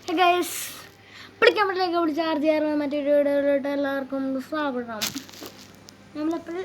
Hey guys, പിടിക്കാൻ പറ്റില്ല ഇവിടെ ചാർജ് ചെയ്യാറ് മറ്റൊരു വീഡിയോയിലോട്ട് എല്ലാവർക്കും സ്വാഗതം. നമ്മളെപ്പോൾ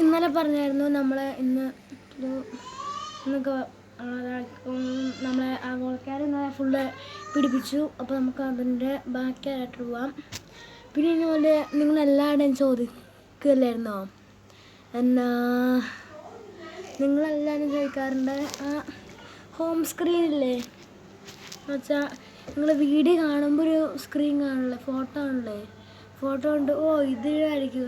ഇന്നലെ പറഞ്ഞായിരുന്നു ഇന്നൊക്കെ നമ്മളെ ആ വോൾക്കാർ ഫുള്ള് പിടിപ്പിച്ചു. അപ്പോൾ നമുക്ക് അതിൻ്റെ ബാക്കിയായിട്ട് പോവാം. പിന്നെ ഇതുപോലെ നിങ്ങളെല്ലാവരുടെയും ചോദിക്കില്ലായിരുന്നോ, നിങ്ങളെല്ലാവരും ചോദിക്കാറുണ്ട് ആ ഹോം സ്ക്രീനില്ലേ എന്ന് വെച്ചാൽ നിങ്ങൾ വീഡിയോ കാണുമ്പോൾ ഒരു സ്ക്രീൻ കാണില്ലേ, ഫോട്ടോ ഉണ്ട്. ഇതിലായിരിക്കും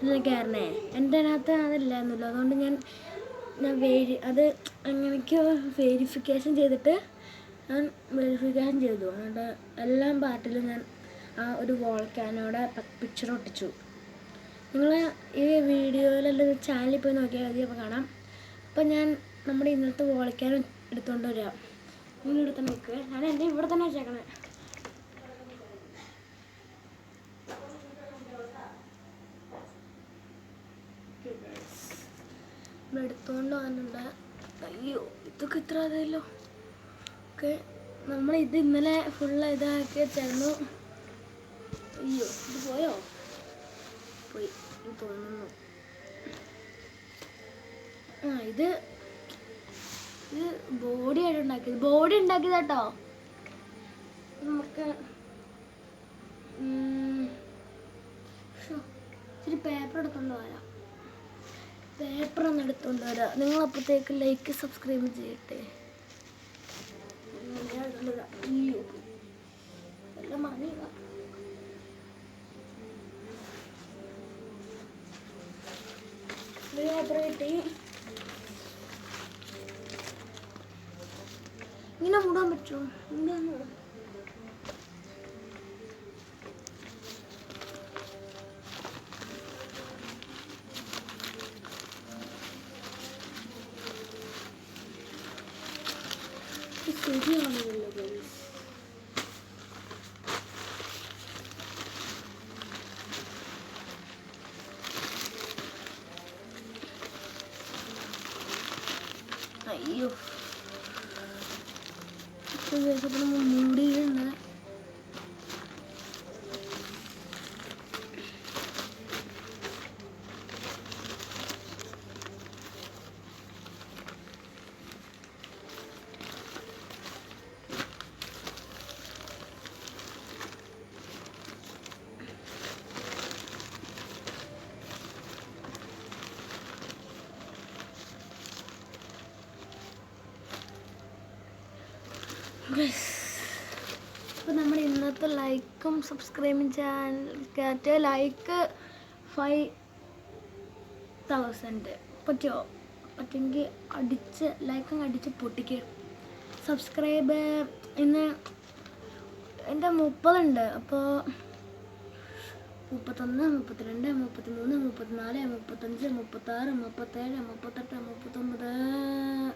എന്നൊക്കെയായിരുന്നേ. എൻ്റെ അതിനകത്ത് അതില്ലായിരുന്നല്ലോ. അതുകൊണ്ട് ഞാൻ അത് എങ്ങനെയൊക്കെയോ വെരിഫിക്കേഷൻ ചെയ്തു. അതുകൊണ്ട് എല്ലാ പാർട്ടിലും ഞാൻ ആ ഒരു വോൾക്കാനോടെ പിക്ചർ ഒട്ടിച്ചു. നിങ്ങൾ ഈ വീഡിയോയിലെല്ലാം ചാനലിൽ പോയി നോക്കിയാൽ മതി, അപ്പോൾ കാണാം. അപ്പോൾ ഞാൻ നമ്മുടെ ഇന്നത്തെ വോൾക്കാനോ എടുത്തുകൊണ്ട് വരാം. ഇവിടെ തന്നെ നിൽക്കുക. ഞാൻ എൻ്റെ ഇവിടെ തന്നെ വെച്ചേക്കണേ. ഇവിടെ എടുത്തുകൊണ്ട് വന്നിട്ടുണ്ട്. അയ്യോ, ഇതൊക്കെ ഇത്ര അതല്ലോ. ഓക്കെ, നമ്മളിത് ഇന്നലെ ഫുള്ള് ഇതാക്കി വെച്ചായിരുന്നു. അയ്യോ, ഇത് പോയി തോന്നുന്നു. ഇത് ബോഡി ഉണ്ടാക്കിയതാട്ടോ. നമുക്ക് ഇച്ചിരി പേപ്പർ എടുത്തുകൊണ്ട് വരാം. നിങ്ങളപ്പോഴത്തേക്ക് ലൈക്ക് സബ്സ്ക്രൈബ് ചെയ്യട്ടെ. അയ്യോ, എല്ലാം മറിഞ്ഞ പേപ്പർ കിട്ടി. ഇങ്ങനെ മൂടാൻ പറ്റുമോ? ശരിയാണല്ലോ. അയ്യോ, മൂടിയുണ്ട്. അപ്പോൾ നമ്മുടെ ഇന്നത്തെ ലൈക്കും സബ്സ്ക്രൈബും ചാനൽ ലൈക്ക് 5000 പറ്റുമെങ്കിൽ ലൈക്കും അടിച്ച് പൊട്ടിക്കുക. സബ്സ്ക്രൈബ് ഇന്ന് എൻ്റെ 30 ഉണ്ട്. അപ്പോൾ 31, 32, 33, 34, 35, 36, 37, 38, 39, 40, 41, 42, 43, 44, 45, 46, 47,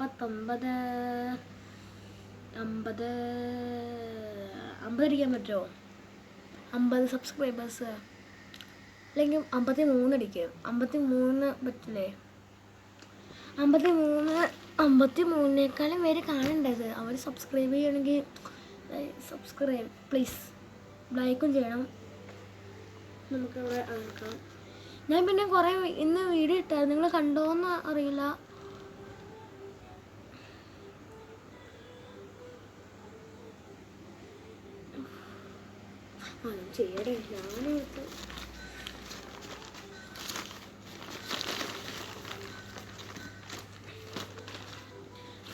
48, 49, 50 അടിക്കാൻ പറ്റുമോ? 50 സബ്സ്ക്രൈബേഴ്സ് അല്ലെങ്കിൽ 53 അടിക്കും. 53 പറ്റില്ലേ? 53-53-നേക്കാളും പേര് കാണേണ്ടത്. അവർ സബ്സ്ക്രൈബ് ചെയ്യണമെങ്കിൽ സബ്സ്ക്രൈബ് പ്ലീസ്, ലൈക്കും ചെയ്യണം. നമുക്കവിടെ ആക്കാം. ഞാൻ പിന്നെ കുറേ ഇന്ന് വീഡിയോ ഇട്ടായിരുന്നു, നിങ്ങൾ കണ്ടോന്ന് അറിയില്ല. ചെയ്യടേ, ഞാനിട്ട്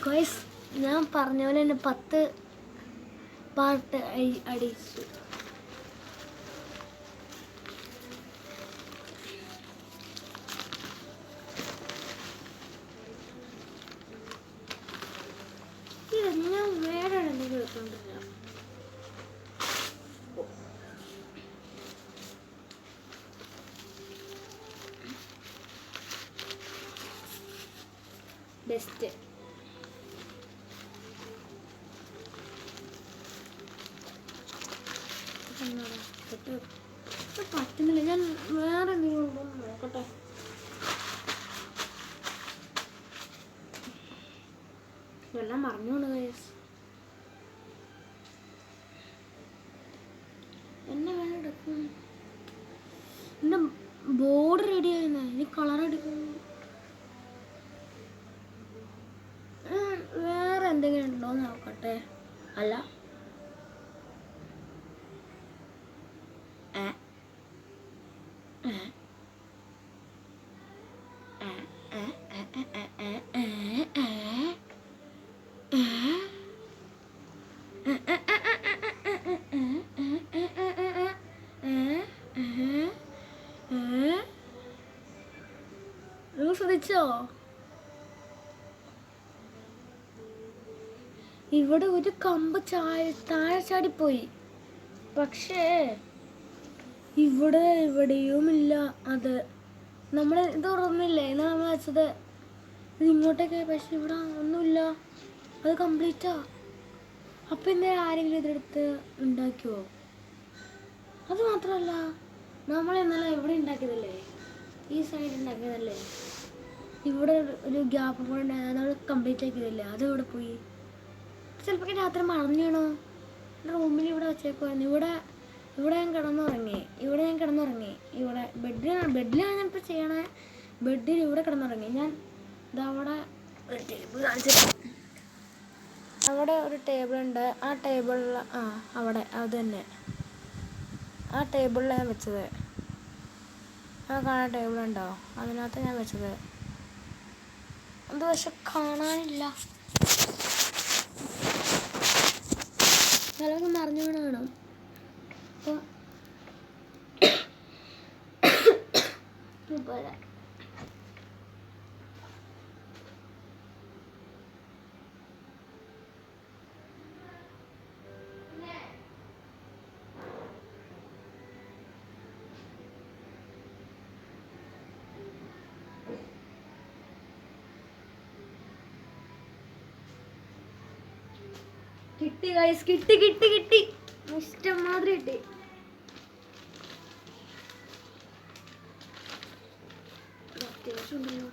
ഗയ്സ്, ഞാൻ പറഞ്ഞ പോലെ തന്നെ 10 പാർട്ട് അടിച്ചു. ഞാൻ വേറെ എന്തെങ്കിലും എടുത്തോണ്ടില്ല. ബെസ്റ്റ് പറ്റുന്നില്ല. ഞാൻ വേറെ എന്തെങ്കിലും നോക്കട്ടെ. ഇതെല്ലാം മറിഞ്ഞോണ്ട് ഗൈസ്. എന്നെ വേറെ എടുക്കും. എൻ്റെ ബോർഡ് റെഡി ആയിരുന്നേ. ഇനി കളർ എടുക്കും. വേറെ എന്തെങ്കിലും ഉണ്ടോ എന്ന് നോക്കട്ടെ. അല്ല ശ്രദ്ധിച്ചോ? ഇവിടെ ഒരു കമ്പ് താഴെ ചാടിപ്പോയി. പക്ഷേ ഇവിടെയുമില്ല. അത് നമ്മൾ ഇത് തുറന്നില്ലേ? എന്നാ നമ്മൾ വെച്ചത് ഇത് ഇങ്ങോട്ടേക്ക്. പക്ഷെ ഇവിടെ ഒന്നുമില്ല. അത് കംപ്ലീറ്റാ. അപ്പം ഇന്നേ ആരെങ്കിലും ഇതെടുത്ത് ഉണ്ടാക്കിയോ? അത് മാത്രമല്ല, നമ്മൾ ഇന്നലെ ഇവിടെ ഉണ്ടാക്കിയതല്ലേ, ഈ സൈഡ് ഉണ്ടാക്കിയതല്ലേ. ഇവിടെ ഒരു ഗ്യാപ്പ് കൂടെ ഉണ്ടായത് നമ്മൾ കംപ്ലീറ്റ് ആക്കിയതല്ലേ. അത് ഇവിടെ പോയി. ചിലപ്പോൾ രാത്രി മറഞ്ഞാണോ? റൂമിൽ ഇവിടെ വെച്ചേക്കുമായിരുന്നു. ഇവിടെ ഞാൻ കിടന്നുറങ്ങി. ഇവിടെ ബെഡിലാണ് ഞാനിപ്പോൾ ചെയ്യണേ. ബെഡിൽ ഇവിടെ കിടന്നുറങ്ങി ഞാൻ. ഇതവിടെ ഒരു ടേബിൾ കാണിച്ചിട്ട്, അവിടെ ഒരു ടേബിളുണ്ട്. ആ ടേബിളിൽ അവിടെ അത് തന്നെ, ആ ടേബിളിലാണ് ഞാൻ വെച്ചത്. ആ കാണാൻ ടേബിളുണ്ടോ? അതിനകത്ത് ഞാൻ വെച്ചത്. അത് പക്ഷെ കാണാനില്ല. ചിലപ്പോൾ മറിഞ്ഞു വീണ് കാണും. അപ്പോൾ കിട്ടി ഗൈസ്, കിട്ടി. ഇഷ്ടം മാതിരി കിട്ടി. അത്യാവശ്യം ഉണ്ടല്ലോ.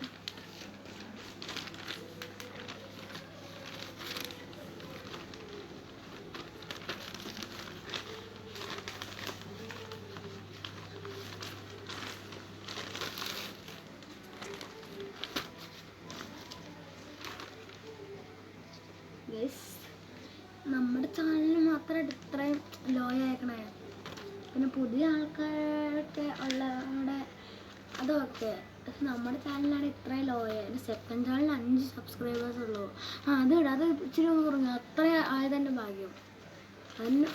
നമ്മുടെ ചാനലിന് മാത്രമായിട്ട് ഇത്രയും ലോ ആക്കണേ. പിന്നെ പുതിയ ആൾക്കാരൊക്കെ ഉള്ളവിടെ അതൊക്കെ. പക്ഷെ നമ്മുടെ ചാനലാണ് ഇത്രയും ലോ ആയത്. സെക്കൻഡ് ചാനലിൽ 5 സബ്സ്ക്രൈബേഴ്സ് ഉള്ളൂ. അത് ഇച്ചിരി ഒന്ന് കുറഞ്ഞു. അത്ര ആയതെൻ്റെ ഭാഗ്യം.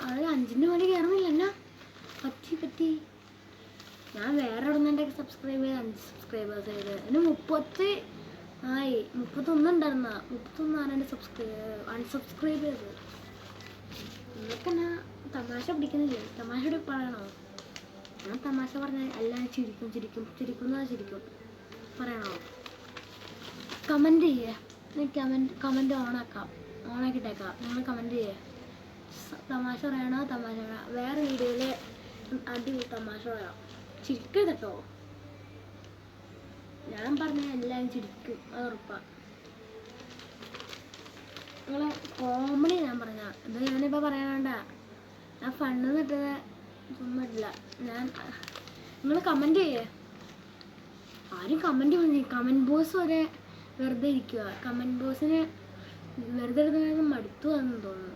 അത് 5ൻ്റെ വേണ്ടി കയറുന്നില്ല. എന്നാ പറ്റി ഞാൻ വേറെ ഇടുന്ന എൻ്റെ സബ്സ്ക്രൈബ് ചെയ്ത് 5 സബ്സ്ക്രൈബേഴ്സ് ചെയ്ത്. എൻ്റെ 31 ഉണ്ടായിരുന്ന 31 എൻ്റെ അൺസബ്സ്ക്രൈബ് ചെയ്തത്. നിങ്ങൾക്ക് എന്നാ തമാശ പിടിക്കുന്നില്ലേ? തമാശ പറയണോ? ഞാൻ തമാശ പറഞ്ഞാൽ എല്ലാവരും ചിരിക്കും പറയണോ? കമൻറ്റ് ചെയ്യേ. കമൻറ്റ് ഓണാക്കിയിട്ടേക്കാം. നിങ്ങൾ കമൻറ്റ് ചെയ്യേ. തമാശ പറയണോ? വേറെ വീഡിയോയിൽ അടിപൊളി തമാശ പറയാം. ചിരിക്കരുത് കേട്ടോ. ഞാൻ പറഞ്ഞാൽ എല്ലാവരും ചിരിക്കും, അത് ഉറപ്പാണ്. നിങ്ങളെ കോമഡി ഞാൻ പറഞ്ഞ ഇത് ഞാനിപ്പോൾ പറയാനുണ്ട. ഞാൻ ഫണ്ട് നിട്ടത് ചുമ്മിട്ടില്ല. നിങ്ങൾ കമൻറ്റ് ചെയ്യേ. ആരും കമൻറ്റ് ബോസ് വരെ വെറുതെ ഇരിക്കുക. കമൻറ്റ് ബോസിന് വെറുതെ എടുക്കുന്ന മടുത്തു എന്ന് തോന്നുന്നു.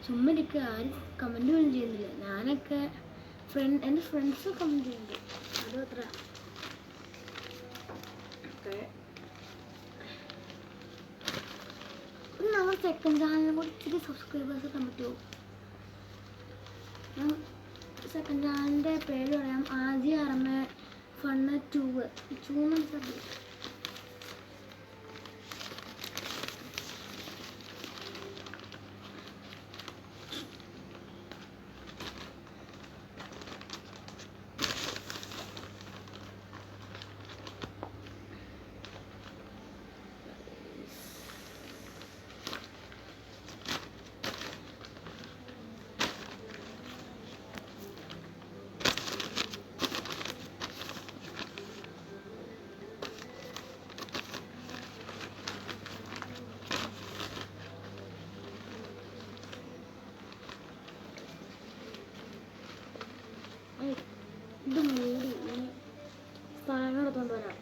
ചുമ്മാ ഇരിക്കുക. ആരും കമൻറ്റ് പോലും ചെയ്യുന്നില്ല. ഞാനൊക്കെ എൻ്റെ ഫ്രണ്ട്സ് കമൻറ്റ് ചെയ്യുന്നുണ്ട്. അതും അത്ര നമ്മൾ സെക്കൻഡ് ചാനലിനെ കൂടി ഇച്ചിരി സബ്സ്ക്രൈബേഴ്സ് ഒക്കെ പറ്റുമോ? സെക്കൻഡ് ചാനലിൻ്റെ പേര് പറയാം. ആദ്യം അറമ ഫണ്ണ് 2 മനസ്സിലാക്കി. ഇത് മൂടി ഇനി സാധനം എടുത്തോണ്ട് വരാം.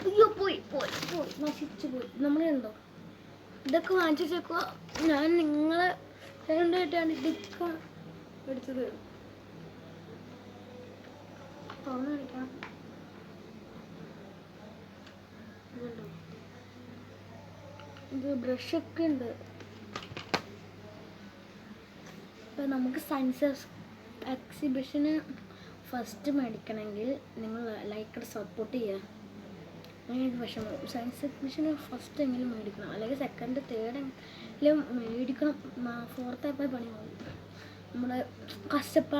അയ്യോ പോയി പോയി പോയി നശിച്ചു പോയി. നമ്മളുണ്ടോ ഇതൊക്കെ വാങ്ങിച്ചു വെച്ചേക്കുക. ഞാൻ നിങ്ങളെ രണ്ടായിട്ടാണ് ഇതൊക്കെ എടുത്തത്. തുറന്ന് കാണിക്കാം. ഇതുണ്ടോ, ഇത് ബ്രഷൊക്കെ ഉണ്ട്. ഇപ്പം നമുക്ക് സയൻസ് എക്സിബിഷന് ഫസ്റ്റ് മേടിക്കണമെങ്കിൽ നിങ്ങൾ ലൈക്ക് സപ്പോർട്ട് ചെയ്യുക. അങ്ങനെ വിഷമം. സയൻസ് എക്സിബിഷന് ഫസ്റ്റ് എങ്കിലും മേടിക്കണം, അല്ലെങ്കിൽ സെക്കൻഡ് തേർഡ് എങ്കിലും മേടിക്കണം. ഫോർത്ത് ആയപ്പോൾ പണി പോകും. നമ്മുടെ കഷ്ടപ്പാട്